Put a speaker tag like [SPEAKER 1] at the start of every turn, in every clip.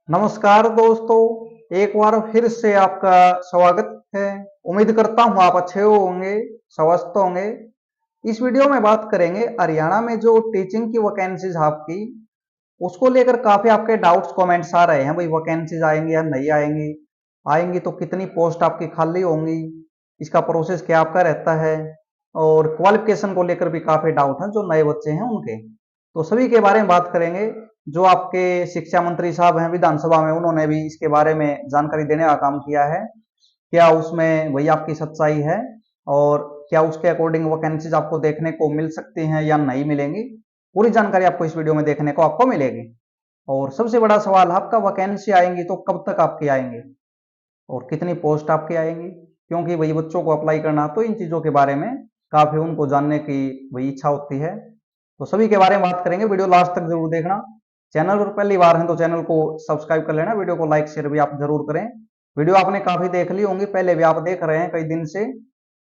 [SPEAKER 1] नमस्कार दोस्तों, एक बार फिर से आपका स्वागत है। उम्मीद करता हूँ आप अच्छे होंगे, स्वस्थ होंगे। इस वीडियो में बात करेंगे हरियाणा में जो टीचिंग की वैकेंसीज आपकी, उसको लेकर काफी आपके डाउट्स कमेंट्स आ रहे हैं। भाई वैकेंसीज आएंगी या नहीं आएंगी, आएंगी तो कितनी पोस्ट आपकी खाली होंगी, इसका प्रोसेस क्या आपका रहता है, और क्वालिफिकेशन को लेकर भी काफी डाउट हैं जो नए बच्चे हैं उनके। तो सभी के बारे में बात करेंगे। जो आपके शिक्षा मंत्री साहब हैं विधानसभा में, उन्होंने भी इसके बारे में जानकारी देने का काम किया है। क्या उसमें वही आपकी सच्चाई है, और क्या उसके अकॉर्डिंग वैकेंसीज आपको देखने को मिल सकती हैं या नहीं मिलेंगी, पूरी जानकारी आपको इस वीडियो में देखने को आपको मिलेगी। और सबसे बड़ा सवाल, आपका वैकेंसी आएंगी तो कब तक आपकी आएंगी और कितनी पोस्ट आपकी आएंगी, क्योंकि वही बच्चों को अप्लाई करना, तो इन चीजों के बारे में काफी उनको जानने की वही इच्छा होती है। तो सभी के बारे में बात करेंगे, वीडियो लास्ट तक जरूर देखना। चैनल पर पहली बार है तो चैनल को सब्सक्राइब कर लेना, वीडियो को लाइक शेयर भी आप जरूर करें। वीडियो आपने काफी देख ली होंगी, पहले भी आप देख रहे हैं कई दिन से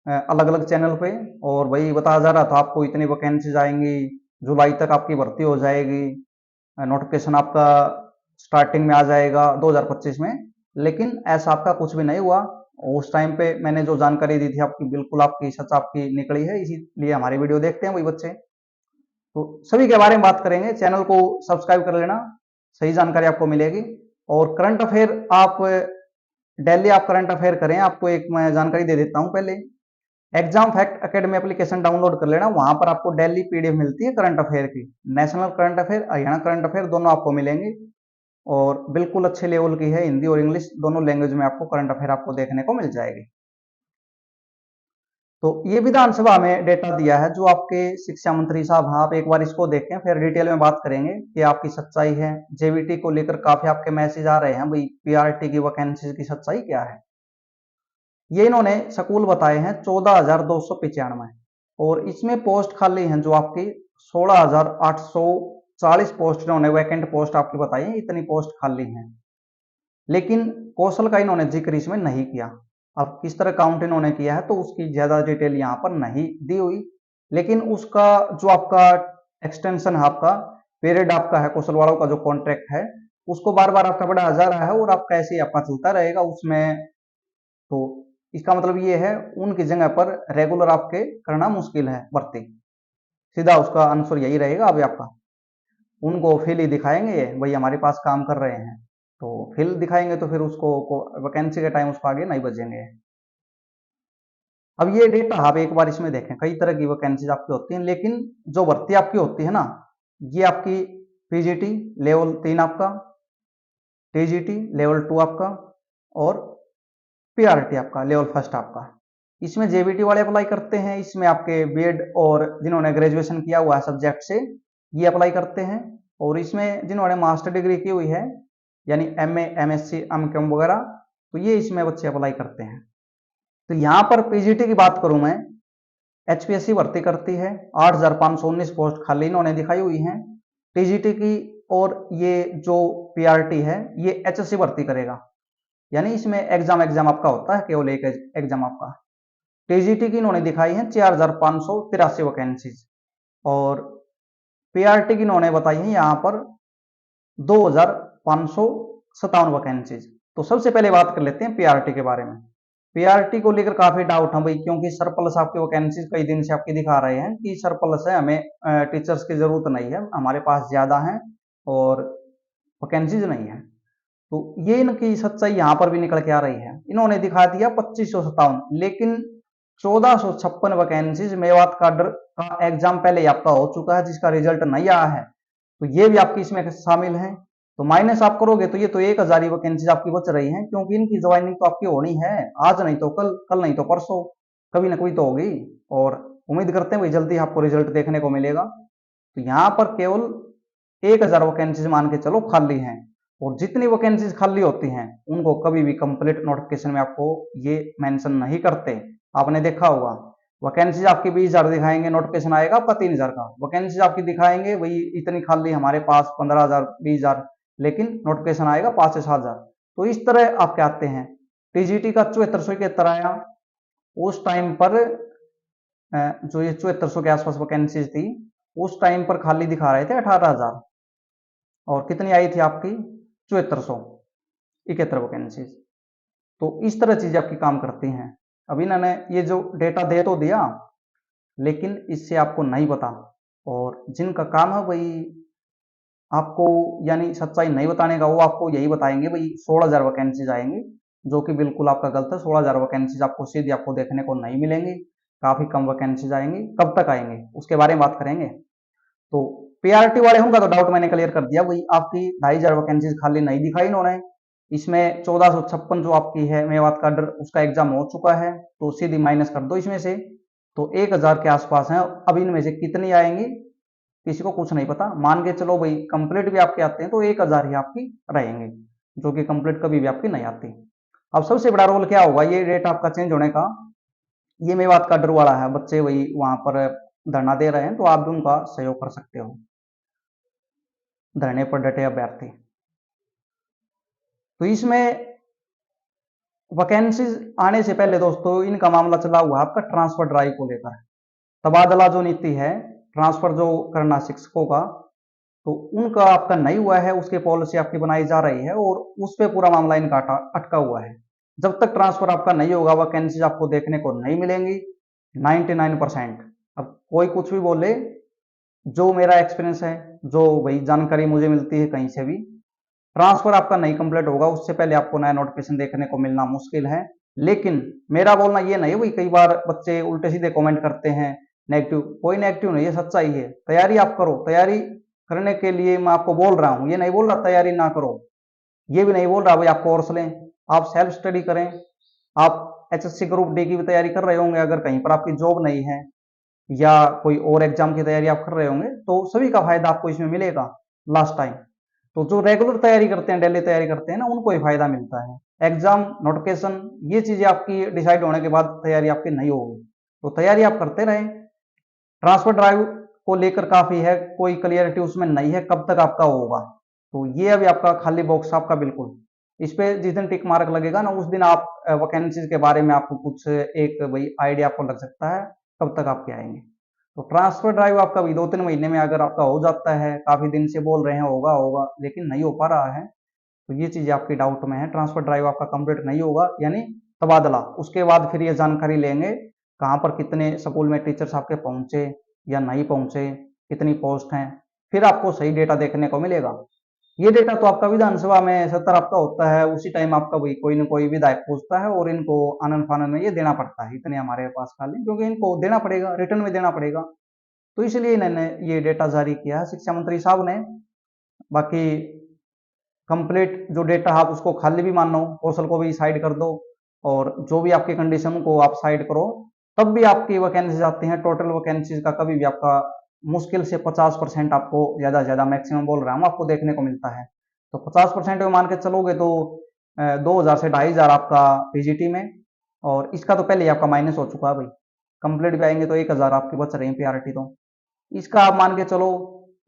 [SPEAKER 1] अलग अलग चैनल पे, और वही बताया जा रहा था आपको इतनी वैकेंसीज आएंगी, जुलाई तक आपकी भर्ती हो जाएगी, नोटिफिकेशन आपका स्टार्टिंग में आ जाएगा 2025 में। लेकिन ऐसा आपका कुछ भी नहीं हुआ। उस टाइम पे मैंने जो जानकारी दी थी आपकी, बिल्कुल आपकी सच आपकी निकली है, इसीलिए हमारी वीडियो देखते हैं वही बच्चे। तो सभी के बारे में बात करेंगे, चैनल को सब्सक्राइब कर लेना, सही जानकारी आपको मिलेगी। और करंट अफेयर आप डेली आप करंट अफेयर करें, आपको एक मैं जानकारी दे देता हूं पहले। Exam fact academy application download कर लेना, वहां पर आपको डेली पीडीएफ मिलती है करंट अफेयर की। National current affair, Haryana current affair दोनों आपको मिलेंगे, और बिल्कुल अच्छे लेवल की है, हिंदी और इंग्लिश दोनों लैंग्वेज में आपको करंट अफेयर आपको देखने को मिल जाएगी। तो ये विधानसभा में डेटा दिया है जो आपके शिक्षा मंत्री साहब, हाँ आप एक बार इसको देखें, फिर डिटेल में बात करेंगे कि आपकी सच्चाई है। जेवीटी को लेकर काफी आपके मैसेज आ रहे हैं, भाई पीआरटी की वैकेंसी की सच्चाई क्या है। ये इन्होंने स्कूल बताए हैं 14,295, और इसमें पोस्ट खाली हैं जो आपकी 16,840 पोस्ट इन्होंने वैकेंट पोस्ट आपकी बताई है, इतनी पोस्ट खाली हैं। लेकिन कौशल का इन्होंने जिक्र इसमें नहीं किया। अब किस तरह काउंट इन्होंने किया है तो उसकी ज्यादा डिटेल यहाँ पर नहीं दी हुई। लेकिन उसका जो आपका एक्सटेंशन है, आपका पीरियड आपका है, कौशल वालों का जो कॉन्ट्रैक्ट है, उसको बार बार आपका बढ़ाया जा रहा है, और आपका ऐसे ही आपका चलता रहेगा उसमें। तो इसका मतलब ये है, उनकी जगह पर रेगुलर आपके करना मुश्किल है भर्ती, सीधा उसका आंसर यही रहेगा। अभी आपका उनको फिल ही दिखाएंगे, वही हमारे पास काम कर रहे हैं, तो फिल दिखाएंगे तो फिर उसको वैकेंसी के टाइम उसको आगे नहीं बचेंगे। अब ये डेटा आप एक बार इसमें देखें, कई तरह की वैकेंसीज आपकी होती हैं, लेकिन जो भर्ती आपकी होती है ना, ये आपकी पीजीटी लेवल 3 आपका, टीजीटी लेवल 2 आपका, और पीआरटी आपका लेवल फर्स्ट आपका। इसमें जेबीटी वाले अप्लाई करते हैं, इसमें आपके बीएड और जिन्होंने ग्रेजुएशन किया हुआ है सब्जेक्ट से, ये अप्लाई करते हैं। और इसमें जिन्होंने मास्टर डिग्री की हुई है, यानी एमए एमएससी एमकॉम वगैरह, तो ये इसमें बच्चे अप्लाई करते हैं। तो यहाँ पर पीजीटी की बात करूं मैं, एचपीएससी भर्ती करती है, 8,519 पोस्ट खाली इन्होंने दिखाई हुई हैं टीजीटी की। और ये जो पीआरटी है ये एचएससी भर्ती करेगा, यानी इसमें एग्जाम एग्जाम आपका होता है, केवल एक एग्जाम आपका। टीजीटी की इन्होंने दिखाई है 4,583 वैकेंसीज, और पीआरटी की इन्होंने बताई है यहाँ पर 2,557 वैकेंसीज। तो सबसे पहले बात कर लेते हैं पीआरटी के बारे में। पीआरटी को लेकर काफी डाउट है भाई, क्योंकि सरप्लस आपकी वैकेंसीज कई दिन से आपकी दिखा रहे हैं कि सरप्लस है, हमें टीचर्स की जरूरत नहीं है, हमारे पास ज्यादा है और वैकेंसीज नहीं है। तो ये इनकी सच्चाई यहाँ पर भी निकल के आ रही है। इन्होंने दिखा दिया 2557, लेकिन 1456 वैकेंसीज मेवात काडर का एग्जाम पहले ही आपका हो चुका है, जिसका रिजल्ट नहीं आया है, तो ये भी आपकी इसमें शामिल है। तो माइनस आप करोगे तो ये तो 1,000 ही वैकेंसीज आपकी बच रही हैं, क्योंकि इनकी ज्वाइनिंग तो आपकी होनी है, आज नहीं तो कल, कल नहीं तो परसों, कभी ना कभी तो होगी। और उम्मीद करते हैं भाई जल्दी आपको रिजल्ट देखने को मिलेगा। तो यहाँ पर केवल 1,000 वैकेंसीज मान के चलो खाली हैं, और जितनी वैकेंसीज खाली होती हैं उनको कभी भी कंप्लीट नोटिफिकेशन में आपको ये मेंशन नहीं करते। आपने देखा होगा, वैकेंसीज आपकी 20,000 दिखाएंगे, नोटिफिकेशन आएगा आपका 3,000 का। वैकेंसीज आपकी दिखाएंगे वही इतनी खाली हमारे पास 15,000 20,000, लेकिन नोटिफिकेशन आएगा 5 से 7,000। तो इस तरह आप क्या आते हैं। टीजीटी का 7471 आया, उस टाइम पर जो ये 7400 के आसपास वैकेंसीज थी, उस टाइम पर खाली दिखा रहे थे 18,000, और कितनी आई थी आपकी 7471 वैकेंसीज। तो इस तरह चीजें आपकी काम करती हैं। अब इन्होंने ये जो डेटा दे तो दिया, लेकिन इससे आपको नहीं पता, और जिनका काम है वही आपको यानी सच्चाई नहीं बताने का, वो आपको यही बताएंगे भाई 16,000 वैकेंसीज आएंगी, जो कि बिल्कुल आपका गलत है। 16,000 वैकेंसीज आपको सीधी आपको देखने को नहीं मिलेंगी, काफी कम वैकेंसीज आएंगी। कब तक आएंगे उसके बारे में बात करेंगे। तो पीआरटी वाले उनका तो डाउट मैंने क्लियर कर दिया, वही आपकी 2,500 वैकेंसीज खाली नहीं दिखाई इन्होंने। इसमें 1456 जो आपकी है मेवात काडर, उसका एग्जाम हो चुका है, तो सीधी माइनस कर दो इसमें से, तो 1,000 के आसपास है। अब इनमें से कितनी आएंगी किसी को कुछ नहीं पता। मान के चलो भाई कंप्लीट भी आपके आते हैं तो 1,000 ही आपकी रहेंगे, जो कि कंप्लीट कभी भी आपकी नहीं आती। अब सबसे बड़ा रोल क्या होगा ये रेट आपका चेंज होने का, ये मेवात काडर वाला है, बच्चे वही वहां पर धरना दे रहे हैं, तो आप भी उनका सहयोग कर सकते हो, धरने पर डटे अभ्यर्थी। तो इसमें वैकेंसीज आने से पहले दोस्तों इनका मामला चला हुआ आपका ट्रांसफर ड्राइव को लेकर। तबादला जो नीति है, ट्रांसफर जो करना शिक्षकों का, तो उनका आपका नहीं हुआ है, उसकी पॉलिसी आपकी बनाई जा रही है, और उस पर पूरा मामला इनका अटका हुआ है। जब तक ट्रांसफर आपका नहीं होगा वैकेंसीज आपको देखने को नहीं मिलेंगी 99%। अब कोई कुछ भी बोले, जो मेरा एक्सपीरियंस है, जो भाई जानकारी मुझे मिलती है कहीं से भी, ट्रांसफर आपका नहीं कंप्लीट होगा उससे पहले आपको नया नोटिफिकेशन देखने को मिलना मुश्किल है। लेकिन मेरा बोलना ये नहीं, वही कई बार बच्चे उल्टे सीधे कमेंट करते हैं नेगेटिव, कोई नेगेटिव नहीं है, सच्चाई है। तैयारी आप करो, तैयारी करने के लिए मैं आपको बोल रहा हूँ, ये नहीं बोल रहा तैयारी ना करो, ये भी नहीं बोल रहा भाई आप कोर्स लें, आप सेल्फ स्टडी करें। आप एचएससी ग्रुप डी की भी तैयारी कर रहे होंगे, अगर कहीं पर आपकी जॉब नहीं है या कोई और एग्जाम की तैयारी आप कर रहे होंगे, तो सभी का फायदा आपको इसमें मिलेगा लास्ट टाइम। तो जो रेगुलर तैयारी करते हैं, डेली तैयारी करते हैं ना, उनको ही फायदा मिलता है। एग्जाम नोटिफिकेशन ये चीजें आपकी डिसाइड होने के बाद तैयारी आपकी नहीं होगी, तो तैयारी आप करते रहें। ट्रांसफर ड्राइव को लेकर काफी है, कोई क्लियरिटी उसमें नहीं है कब तक आपका होगा, तो ये अभी आपका खाली बॉक्स आपका बिल्कुल। इस पे जिस दिन टिक मार्क लगेगा ना, उस दिन आप वैकेंसीज के बारे में आपको कुछ एक भाई आइडिया आपको लग सकता है कब तक आपके आएंगे। तो ट्रांसफर ड्राइव आपका भी 2-3 महीने में अगर आपका हो जाता है, काफी दिन से बोल रहे हैं होगा होगा, लेकिन नहीं हो पा रहा है, तो ये चीजें आपकी डाउट में है। ट्रांसफर ड्राइव आपका कंप्लीट नहीं होगा, यानी तबादला, उसके बाद फिर ये जानकारी लेंगे कहाँ पर कितने स्कूल में टीचर्स आपके पहुंचे या नहीं पहुंचे, कितनी पोस्ट हैं, फिर आपको सही डेटा देखने को मिलेगा। ये डेटा तो आपका विधानसभा में सत्र आपका होता है, उसी टाइम आपका वही कोई न कोई विधायक पूछता है, और इनको आनंद फानंद में ये देना पड़ता है, इतने हमारे पास खाली, क्योंकि इनको देना पड़ेगा, रिटर्न में देना पड़ेगा, तो इसलिए इन्होंने ये डेटा जारी किया है शिक्षा मंत्री साहब ने। बाकी कंप्लीट जो डेटा आप उसको खाली भी मानो, कौशल को भी साइड कर दो, और जो भी आपकी कंडीशन को आप साइड करो, तब भी आपकी वैकेंसीज आती हैं। टोटल वैकेंसीज का कभी भी आपका मुश्किल से 50% आपको ज्यादा से ज्यादा, मैक्सिमम बोल रहा हूँ, आपको देखने को मिलता है। तो 50% में मान के चलोगे तो 2,000 से 2,500 आपका पीजीटी में, और इसका तो पहले ही आपका माइनस हो चुका है भाई। कंप्लीट भी आएंगे तो 1,000 आपकी बच रही है पीआरटी, तो इसका आप मान के चलो,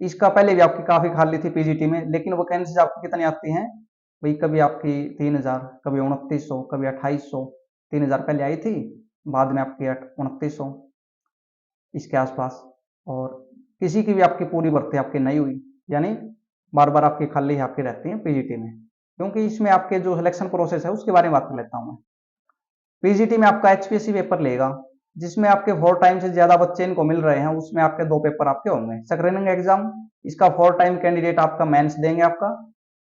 [SPEAKER 1] इसका पहले भी आपकी काफी खाली थी पीजीटी में, लेकिन वैकेंसीज आपकी कितनी आती हैं भाई, कभी आपकी 3,000, कभी 2,900, कभी 2,800। 3,000 पहले आई थी, बाद में आपकी 2,900 इसके आसपास, और किसी की भी आपकी पूरी भर्ती आपकी नहीं हुई, यानी बार बार आपकी खाली आपकी रहती है पीजीटी में। क्योंकि इसमें आपके जो सिलेक्शन प्रोसेस है उसके बारे में बात कर लेता हूँ मैं। पीजीटी में आपका एचपीएससी पेपर लेगा, जिसमें आपके 4 टाइम से ज्यादा बच्चे इनको मिल रहे हैं, उसमें आपके 2 पेपर आपके होंगे। स्क्रीनिंग एग्जाम, इसका 4 टाइम कैंडिडेट आपका मेंस देंगे आपका,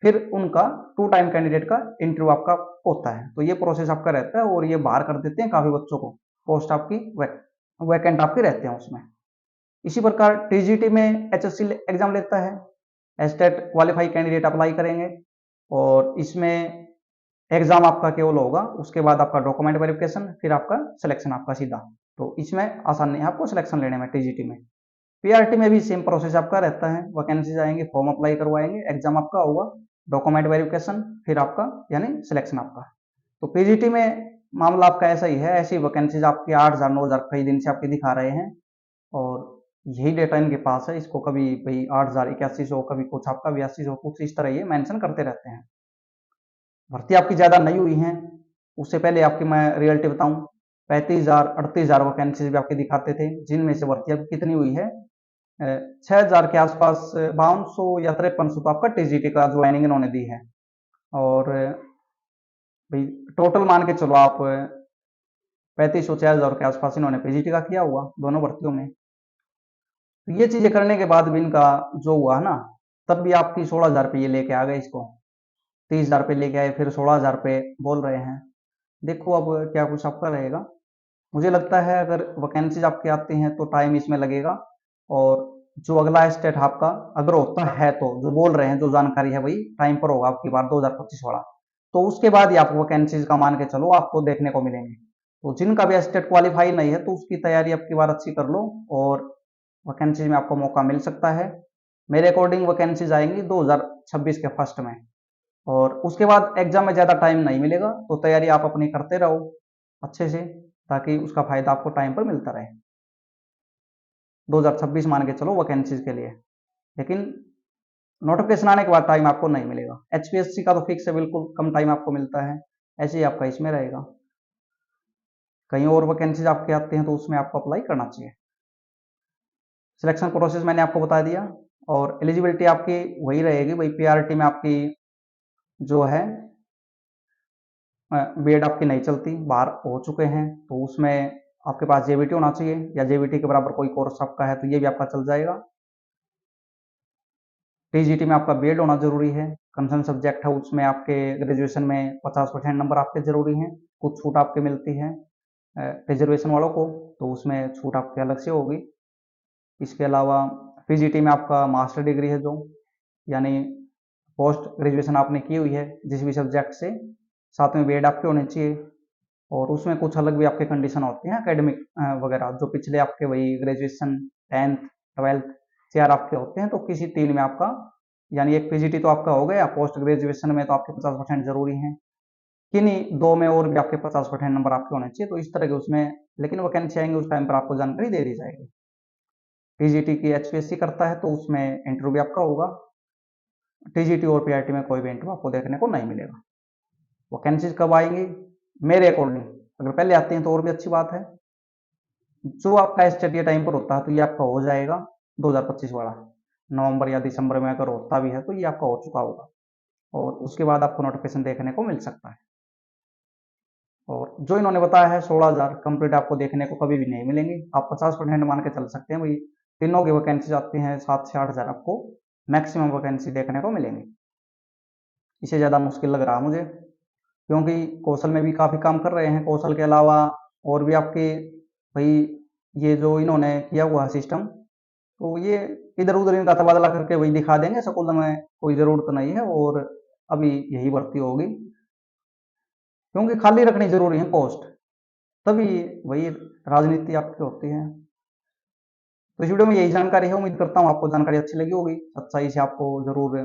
[SPEAKER 1] फिर उनका 2 टाइम कैंडिडेट का इंटरव्यू आपका होता है। तो ये प्रोसेस आपका रहता है, और ये बाहर कर देते हैं काफी बच्चों को, पोस्ट आपकी वैकेंट आपके रहते हैं उसमें। इसी प्रकार टीजीटी में एचएससी एग्जाम लेता है, एस्टेट क्वालिफाई कैंडिडेट अप्लाई करेंगे, और इसमें एग्जाम आपका केवल होगा, उसके बाद आपका डॉक्यूमेंट वेरिफिकेशन, फिर आपका सिलेक्शन आपका सीधा। तो इसमें आसानी है आपको सिलेक्शन लेने में टीजीटी में। पीआरटी में भी सेम प्रोसेस आपका रहता है, वैकेंसीज आएंगे, फॉर्म अप्लाई करवाएंगे, एग्जाम आपका होगा, डॉक्यूमेंट वेरिफिकेशन, फिर आपका यानी सिलेक्शन आपका। तो पीजीटी में मामला आपका ऐसा ही है, ऐसी वैकेंसीज आपकी 8,000 9,000 कई दिन से आपकी दिखा रहे हैं, और यही डेटा इनके पास है। इसको कभी भाई 8,000 8100, कभी कुछ आपका 8200, कुछ इस तरह ये मेंशन करते रहते हैं। भर्ती आपकी ज्यादा नहीं हुई है, उससे पहले आपकी मैं रियलिटी बताऊं, 35,000 38,000 वैकेंसीज भी आपके दिखाते थे, जिनमें से भर्ती आपकी कितनी हुई है 6,000 के आसपास, 5200 या 5300 तो आपका टीजीटी का ज्वाइनिंग इन्होंने दी है। और भाई टोटल मान के चलो आप 35-40 हज़ार के आसपास इन्होंने पीजीटी का किया हुआ दोनों भर्तियों में। तो ये चीजें करने के बाद भी इनका जो हुआ ना, तब भी आपकी 16 हज़ार रुपये ये लेके आ गए इसको, 30 हज़ार रुपये लेके आए, फिर 16 हज़ार रुपये बोल रहे हैं। देखो अब क्या कुछ आपका रहेगा। मुझे लगता है अगर वैकेंसीज आपकी आती हैं तो टाइम इसमें लगेगा, और जो अगला स्टेट आपका अगर होता है तो जो बोल रहे हैं, जो जानकारी है, वही टाइम पर होगा आपकी बार 2025 वाला। तो उसके बाद ही आपको वैकेंसीज का मान के चलो आपको देखने को मिलेंगे। तो जिनका भी स्टेट क्वालिफाई नहीं है तो उसकी तैयारी आपकी बार अच्छी कर लो, और वैकेंसीज में आपको मौका मिल सकता है। मेरे अकॉर्डिंग वैकेंसीज आएंगी 2026 के फर्स्ट में, और उसके बाद एग्जाम में ज़्यादा टाइम नहीं मिलेगा, तो तैयारी आप अपनी करते रहो अच्छे से, ताकि उसका फायदा आपको टाइम पर मिलता रहे। 2026 मान के चलो वैकेंसीज के लिए, लेकिन नोटिफिकेशन आने के बाद टाइम आपको नहीं मिलेगा। एचपीएससी का तो फिक्स है, बिल्कुल कम टाइम आपको मिलता है, ऐसे ही आपका इसमें रहेगा। कहीं और वैकेंसीज आपके आते हैं तो उसमें आपको अप्लाई करना चाहिए। सिलेक्शन प्रोसेस मैंने आपको बता दिया, और एलिजिबिलिटी आपकी वही रहेगी, वही पीआरटी में आपकी जो है बीएड आपकी नहीं चलती, बाहर हो चुके हैं तो उसमें आपके पास जेबीटी होना चाहिए, या जेबीटी के बराबर कोई कोर्स आपका है तो ये भी आपका चल जाएगा। टीजीटी में आपका बीएड होना जरूरी है, कंसर्न सब्जेक्ट है उसमें आपके ग्रेजुएशन में 50% नंबर आपके जरूरी हैं। कुछ छूट आपके मिलती है रिजर्वेशन वालों को, तो उसमें छूट आपके अलग से होगी। इसके अलावा पीजीटी में आपका मास्टर डिग्री है जो, यानी पोस्ट ग्रेजुएशन आपने की हुई है जिस भी सब्जेक्ट से, साथ में बीएड आपके होने चाहिए। और उसमें कुछ अलग भी आपके कंडीशन होते हैं एकेडमिक वगैरह, जो पिछले आपके वही ग्रेजुएशन 10th 12th 4 आपके होते हैं, तो किसी 3 में आपका, यानी एक पीजीटी तो आपका हो गया, पोस्ट ग्रेजुएशन में तो आपके 50% जरूरी है, किन्हीं 2 में और भी आपके 50% नंबर आपके होने चाहिए। तो इस तरह के उसमें, लेकिन वैकेंसी आएंगे उस टाइम पर आपको जानकारी दे दी जाएगी। टीजीटी की एचपीएससी करता है तो उसमें इंटरव्यू भी आपका होगा, टीजीटी और पीआरटी में कोई भी इंटरव्यू आपको देखने को नहीं मिलेगा। वैकेंसीज कब आएंगी? मेरे अकॉर्डिंग अगर पहले आती हैं तो और भी अच्छी बात है। जो आपका स्टडी टाइम पर होता है तो ये आपका हो जाएगा 2025 वाला, नवंबर या दिसंबर में अगर होता भी है तो ये आपका हो चुका होगा, और उसके बाद आपको नोटिफिकेशन देखने को मिल सकता है। और जो इन्होंने बताया है 16 हज़ार कंप्लीट आपको देखने को कभी भी नहीं मिलेंगे। आप 50% मान के चल सकते हैं भाई, तीनों की वैकेंसी आती हैं 7 से 8 हज़ार आपको मैक्सिमम वैकेंसी देखने को मिलेंगी। इससे ज़्यादा मुश्किल लग रहा मुझे, क्योंकि कौशल में भी काफ़ी काम कर रहे हैं, कौशल के अलावा और भी आपके भाई ये जो इन्होंने किया हुआ है सिस्टम, तो ये इधर उधर इनका तबादला करके वही दिखा देंगे, स्कूल में कोई ज़रूरत नहीं है, और अभी यही भर्ती होगी, क्योंकि खाली रखनी जरूरी है पोस्ट, तभी वही राजनीति आपकी होती है। तो इस वीडियो में यही जानकारी है, उम्मीद करता हूँ आपको जानकारी अच्छी लगी होगी, सच्चाई से आपको जरूर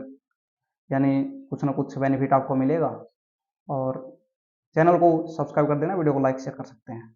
[SPEAKER 1] यानी कुछ ना कुछ बेनिफिट आपको मिलेगा। और चैनल को सब्सक्राइब कर देना, वीडियो को लाइक शेयर कर सकते हैं।